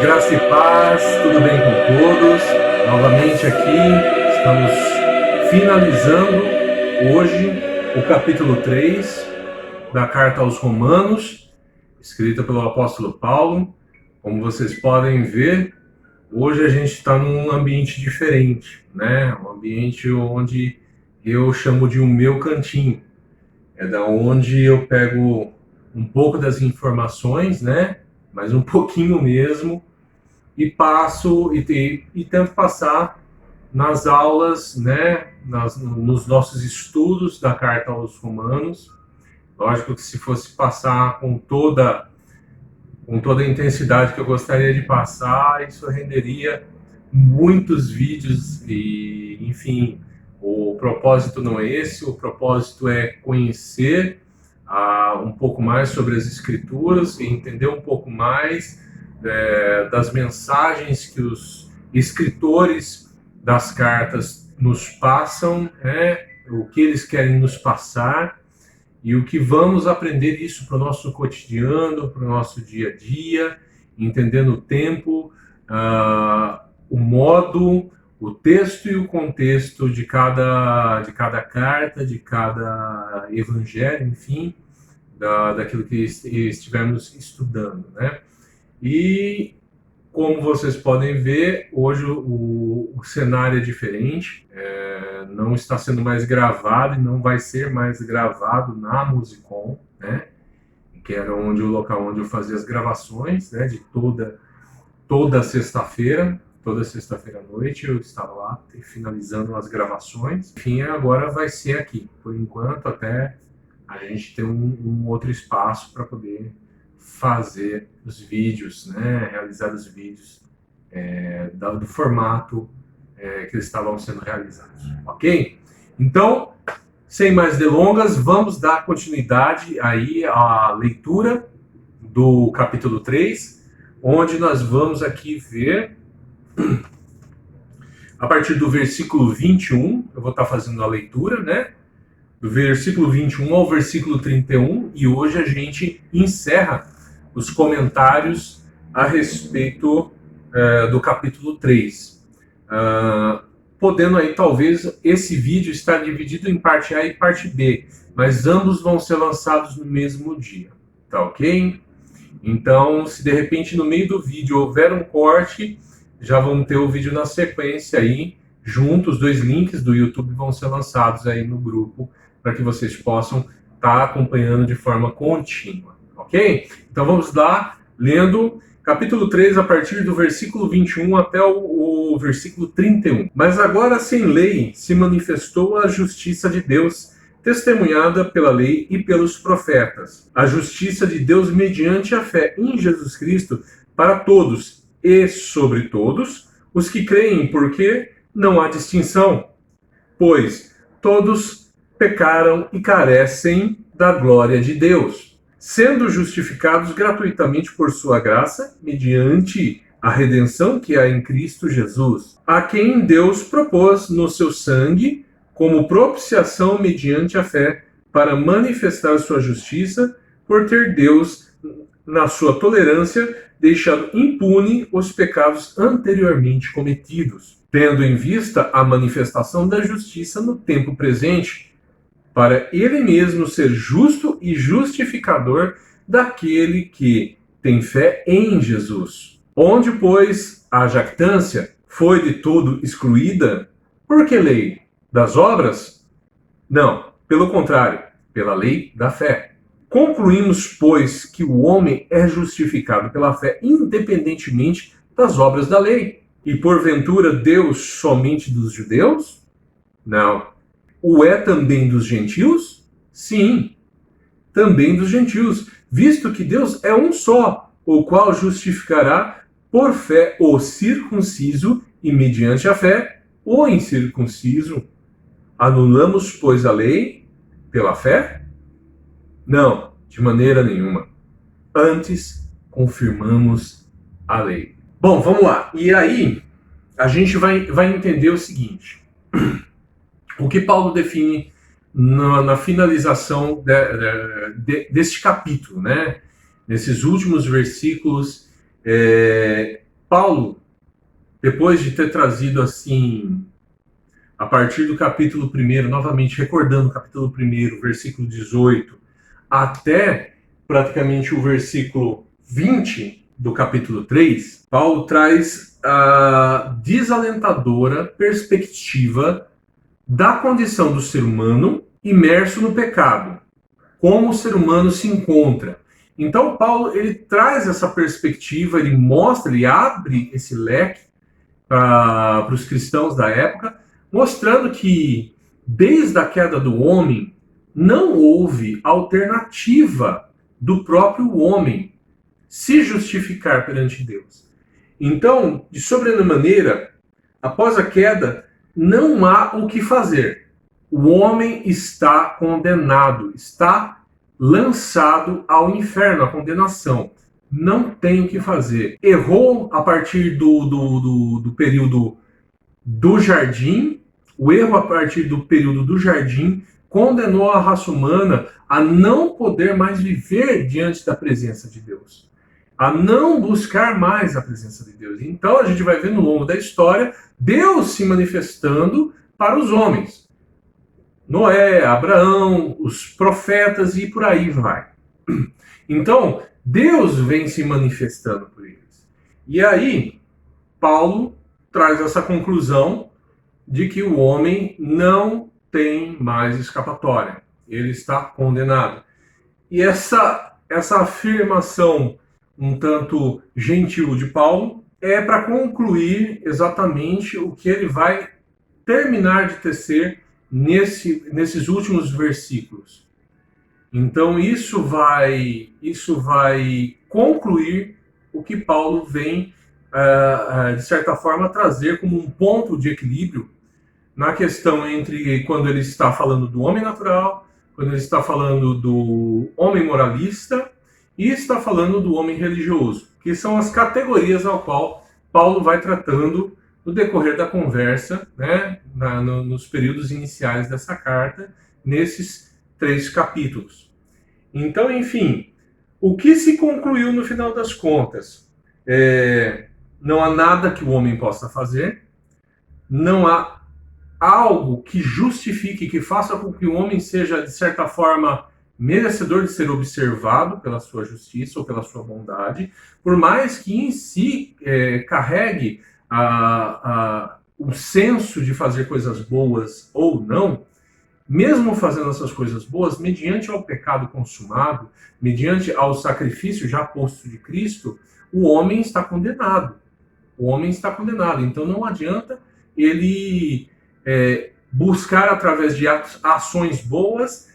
graça e paz, tudo bem com todos? Novamente aqui, estamos finalizando hoje o capítulo 3 da Carta aos Romanos, escrita pelo apóstolo Paulo. Como vocês podem ver, hoje a gente está num ambiente diferente, né? Um ambiente onde eu chamo de o meu cantinho. É da onde eu pego um pouco das informações, né? Mas um pouquinho mesmo, e passo e tento passar nas aulas, né? Nos nossos estudos da Carta aos Romanos. Lógico que se fosse passar com toda a intensidade que eu gostaria de passar, isso renderia muitos vídeos e, enfim, o propósito não é esse, o propósito é conhecer um pouco mais sobre as Escrituras e entender um pouco mais das mensagens que os escritores das cartas nos passam, né? O que eles querem nos passar e o que vamos aprender isso para o nosso cotidiano, para o nosso dia a dia, entendendo o tempo, o modo, o texto e o contexto de cada carta, de cada evangelho, enfim, daquilo que estivermos estudando, né? E, como vocês podem ver, hoje o cenário é diferente, não está sendo mais gravado e não vai ser mais gravado na Musicom, né? Que era o local onde eu fazia as gravações, né? De toda sexta-feira à noite eu estava lá finalizando as gravações. Enfim, agora vai ser aqui, por enquanto, até a gente ter um outro espaço para poder fazer os vídeos, né? Realizar os vídeos do formato que eles estavam sendo realizados, ok? Então, sem mais delongas, vamos dar continuidade aí à leitura do capítulo 3, onde nós vamos aqui ver a partir do versículo 21, eu vou estar fazendo a leitura, né? Do versículo 21 ao versículo 31, e hoje a gente encerra os comentários a respeito do capítulo 3. Podendo aí, talvez, esse vídeo estar dividido em parte A e parte B, mas ambos vão ser lançados no mesmo dia, tá ok? Então, se de repente no meio do vídeo houver um corte, já vão ter o vídeo na sequência aí, junto, os dois links do YouTube vão ser lançados aí no grupo, para que vocês possam estar acompanhando de forma contínua, ok? Então vamos lá, lendo capítulo 3, a partir do versículo 21 até o versículo 31. Mas agora, sem lei, se manifestou a justiça de Deus, testemunhada pela lei e pelos profetas. A justiça de Deus mediante a fé em Jesus Cristo para todos e sobre todos os que creem, porque não há distinção, pois todos pecaram e carecem da glória de Deus, sendo justificados gratuitamente por sua graça, mediante a redenção que há em Cristo Jesus, a quem Deus propôs no seu sangue como propiciação mediante a fé, para manifestar sua justiça, por ter Deus, na sua tolerância, deixado impune os pecados anteriormente cometidos, tendo em vista a manifestação da justiça no tempo presente, para ele mesmo ser justo e justificador daquele que tem fé em Jesus. Onde, pois, a jactância foi de todo excluída, por que lei? Das obras? Não, pelo contrário, pela lei da fé. Concluímos, pois, que o homem é justificado pela fé independentemente das obras da lei. E porventura Deus somente dos judeus? Não. O é também dos gentios? Sim, também dos gentios, visto que Deus é um só, o qual justificará por fé o circunciso e mediante a fé o incircunciso. Anulamos, pois, a lei pela fé? Não, de maneira nenhuma. Antes, confirmamos a lei. Bom, vamos lá. E aí, a gente vai entender o seguinte. O que Paulo define na finalização deste capítulo, né? Nesses últimos versículos, Paulo, depois de ter trazido assim, a partir do capítulo 1, novamente recordando o capítulo 1, versículo 18, até praticamente o versículo 20 do capítulo 3, Paulo traz a desalentadora perspectiva da condição do ser humano imerso no pecado, como o ser humano se encontra. Então, Paulo ele traz essa perspectiva, ele mostra, ele abre esse leque para os cristãos da época, mostrando que desde a queda do homem não houve alternativa do próprio homem se justificar perante Deus. Então, de sobremaneira, após a queda, não há o que fazer. O homem está condenado, está lançado ao inferno, à condenação. Não tem o que fazer. Errou a partir do período do jardim, o erro a partir do período do jardim condenou a raça humana a não poder mais viver diante da presença de Deus, a não buscar mais a presença de Deus. Então a gente vai ver no longo da história Deus se manifestando para os homens. Noé, Abraão, os profetas e por aí vai. Então, Deus vem se manifestando por eles. E aí, Paulo traz essa conclusão de que o homem não tem mais escapatória. Ele está condenado. E essa afirmação um tanto gentil de Paulo é para concluir exatamente o que ele vai terminar de tecer nesses últimos versículos. Então isso vai concluir o que Paulo vem, de certa forma, trazer como um ponto de equilíbrio na questão entre quando ele está falando do homem natural, quando ele está falando do homem moralista e está falando do homem religioso, que são as categorias ao qual Paulo vai tratando no decorrer da conversa, né, nos períodos iniciais dessa carta, nesses 3 capítulos. Então, enfim, o que se concluiu no final das contas? Não há nada que o homem possa fazer, não há algo que justifique, que faça com que o homem seja, de certa forma, merecedor de ser observado pela sua justiça ou pela sua bondade, por mais que em si carregue o senso de fazer coisas boas ou não, mesmo fazendo essas coisas boas, mediante ao pecado consumado, mediante ao sacrifício já posto de Cristo, o homem está condenado. O homem está condenado. Então não adianta ele buscar, através de ações boas,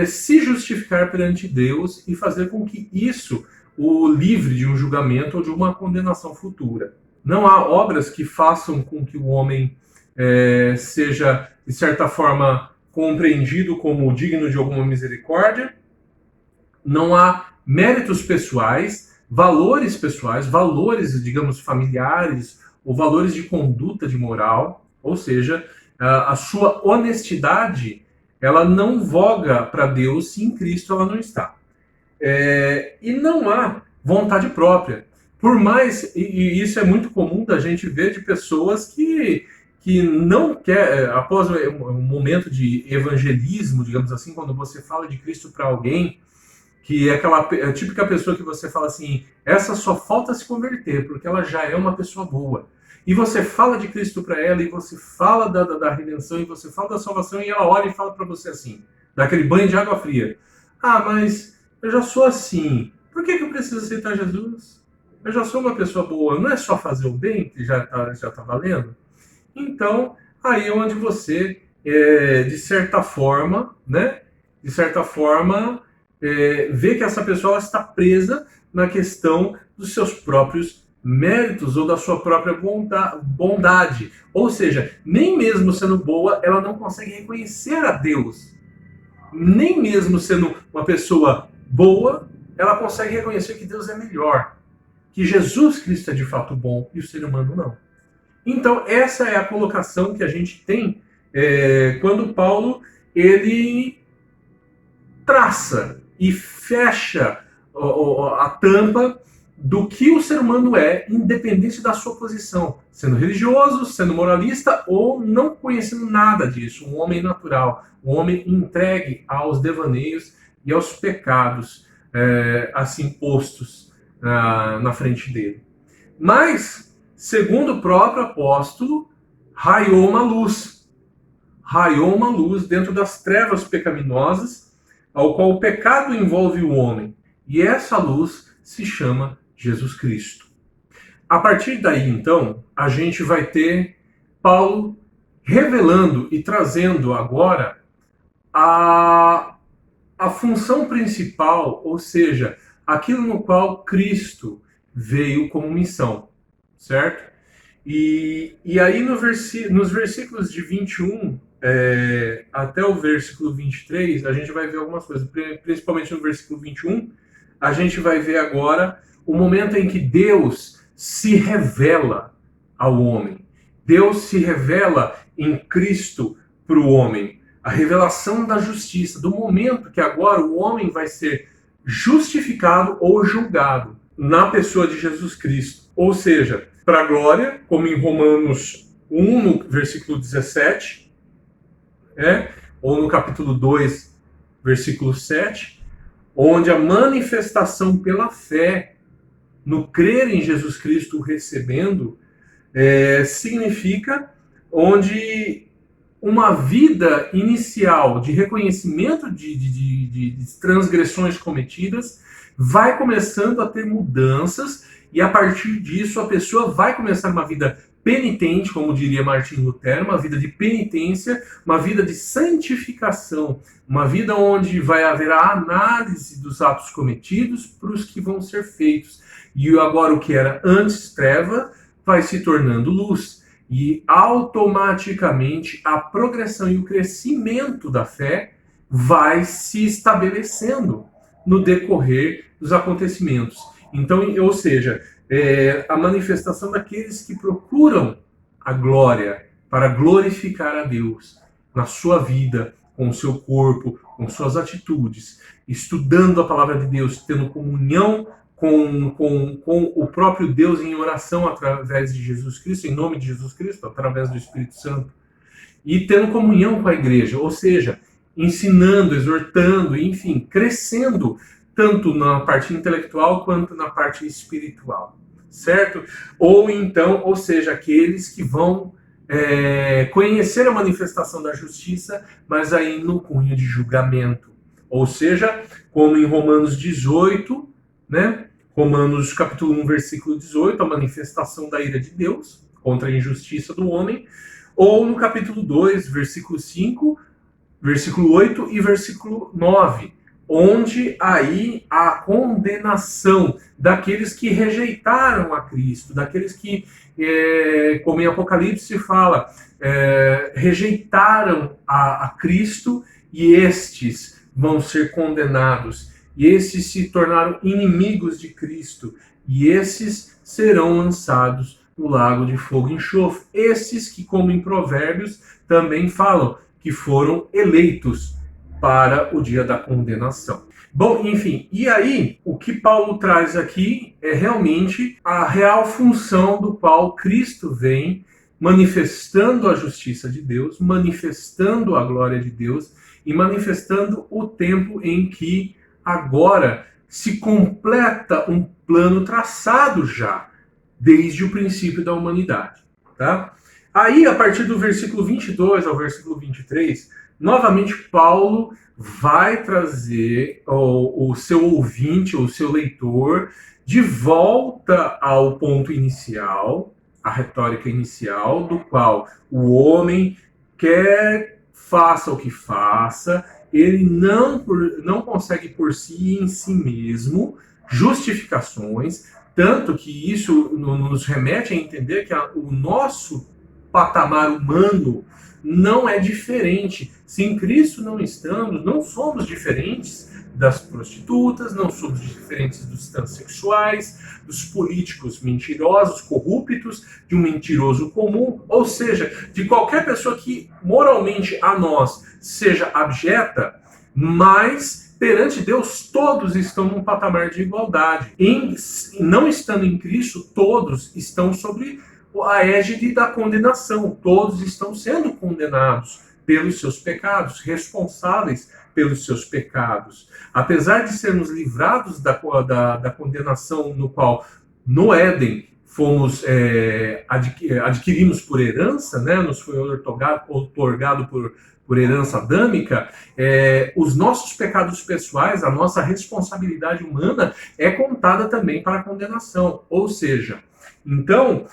se justificar perante Deus e fazer com que isso o livre de um julgamento ou de uma condenação futura. Não há obras que façam com que o homem seja, de certa forma, compreendido como digno de alguma misericórdia. Não há méritos pessoais, valores, digamos, familiares, ou valores de conduta, de moral, ou seja, a sua honestidade, ela não voga para Deus se em Cristo ela não está. E não há vontade própria. Por mais, e isso é muito comum da gente ver de pessoas que não quer, após um momento de evangelismo, digamos assim, quando você fala de Cristo para alguém, que é aquela típica pessoa que você fala assim, essa só falta se converter, porque ela já é uma pessoa boa. E você fala de Cristo para ela, e você fala da redenção, e você fala da salvação, e ela olha e fala para você assim, dá aquele banho de água fria. Ah, mas eu já sou assim, por que eu preciso aceitar Jesus? Eu já sou uma pessoa boa, não é só fazer o bem que já tá valendo? Então, aí é onde você, de certa forma, né, vê que essa pessoa ela está presa na questão dos seus próprios méritos ou da sua própria bondade. Ou seja, nem mesmo sendo boa, ela não consegue reconhecer a Deus. Nem mesmo sendo uma pessoa boa, ela consegue reconhecer que Deus é melhor. Que Jesus Cristo é de fato bom e o ser humano não. Então, essa é a colocação que a gente tem quando Paulo ele traça e fecha a tampa do que o ser humano é, independente da sua posição, sendo religioso, sendo moralista ou não conhecendo nada disso, um homem natural, um homem entregue aos devaneios e aos pecados assim postos na frente dele. Mas, segundo o próprio apóstolo, raiou uma luz dentro das trevas pecaminosas, ao qual o pecado envolve o homem. E essa luz se chama Jesus Cristo. A partir daí, então, a gente vai ter Paulo revelando e trazendo agora a função principal, ou seja, aquilo no qual Cristo veio como missão, certo? E aí nos versículos de 21 até o versículo 23, a gente vai ver algumas coisas, principalmente no versículo 21, a gente vai ver agora o momento em que Deus se revela ao homem. Deus se revela em Cristo para o homem. A revelação da justiça, do momento que agora o homem vai ser justificado ou julgado na pessoa de Jesus Cristo. Ou seja, para a glória, como em Romanos 1, no versículo 17, ou no capítulo 2, versículo 7, onde a manifestação pela fé, no crer em Jesus Cristo, recebendo, significa onde uma vida inicial de reconhecimento de transgressões cometidas vai começando a ter mudanças, e a partir disso a pessoa vai começar uma vida penitente, como diria Martim Lutero, uma vida de penitência, uma vida de santificação, uma vida onde vai haver a análise dos atos cometidos para os que vão ser feitos. E agora o que era antes treva vai se tornando luz. E automaticamente a progressão e o crescimento da fé vai se estabelecendo no decorrer dos acontecimentos. Então, ou seja, a manifestação daqueles que procuram a glória para glorificar a Deus na sua vida, com o seu corpo, com suas atitudes, estudando a palavra de Deus, tendo comunhão com o próprio Deus em oração através de Jesus Cristo, em nome de Jesus Cristo, através do Espírito Santo, e tendo comunhão com a igreja, ou seja, ensinando, exortando, enfim, crescendo, tanto na parte intelectual quanto na parte espiritual, certo? Ou seja, aqueles que vão conhecer a manifestação da justiça, mas aí no cunho de julgamento. Ou seja, como em Romanos 18, Romanos capítulo 1, versículo 18, a manifestação da ira de Deus contra a injustiça do homem, ou no capítulo 2, versículo 5, versículo 8 e versículo 9, onde aí a condenação daqueles que rejeitaram a Cristo, daqueles que, como em Apocalipse fala, rejeitaram a Cristo, e estes vão ser condenados. E esses se tornaram inimigos de Cristo, e esses serão lançados no lago de fogo e enxofre. Esses que, como em Provérbios, também falam que foram eleitos para o dia da condenação. Bom, enfim, e aí o que Paulo traz aqui é realmente a real função do qual Cristo vem manifestando a justiça de Deus, manifestando a glória de Deus e manifestando o tempo em que agora se completa um plano traçado já, desde o princípio da humanidade. Tá? Aí, a partir do versículo 22 ao versículo 23, novamente Paulo vai trazer o seu ouvinte, o seu leitor, de volta ao ponto inicial, a retórica inicial, do qual o homem quer faça o que faça, ele não consegue por si em si mesmo justificações, tanto que isso nos remete a entender que o nosso patamar humano não é diferente. Se em Cristo não estamos, não somos diferentes das prostitutas, não somos diferentes dos transexuais, dos políticos mentirosos, corruptos, de um mentiroso comum, ou seja, de qualquer pessoa que moralmente a nós seja abjeta, mas perante Deus, todos estão num patamar de igualdade. Não estando em Cristo, todos estão sobre a égide da condenação. Todos estão sendo condenados pelos seus pecados, responsáveis pelos seus pecados. Apesar de sermos livrados da condenação no qual, no Éden, fomos adquirimos por herança, né? Nos foi otorgado por herança adâmica, os nossos pecados pessoais, a nossa responsabilidade humana é contada também para a condenação. Ou seja, então,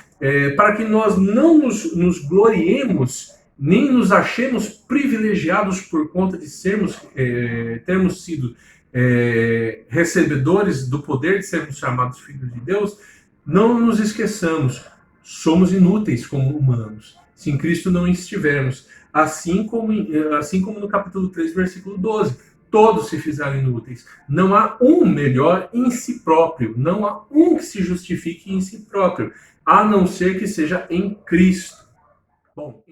para que nós não nos gloriemos, nem nos achemos privilegiados por conta de termos sido recebedores do poder de sermos chamados filhos de Deus, não nos esqueçamos, somos inúteis como humanos, se em Cristo não estivermos. Assim como no capítulo 3, versículo 12. Todos se fizeram inúteis. Não há um melhor em si próprio. Não há um que se justifique em si próprio, a não ser que seja em Cristo. Bom,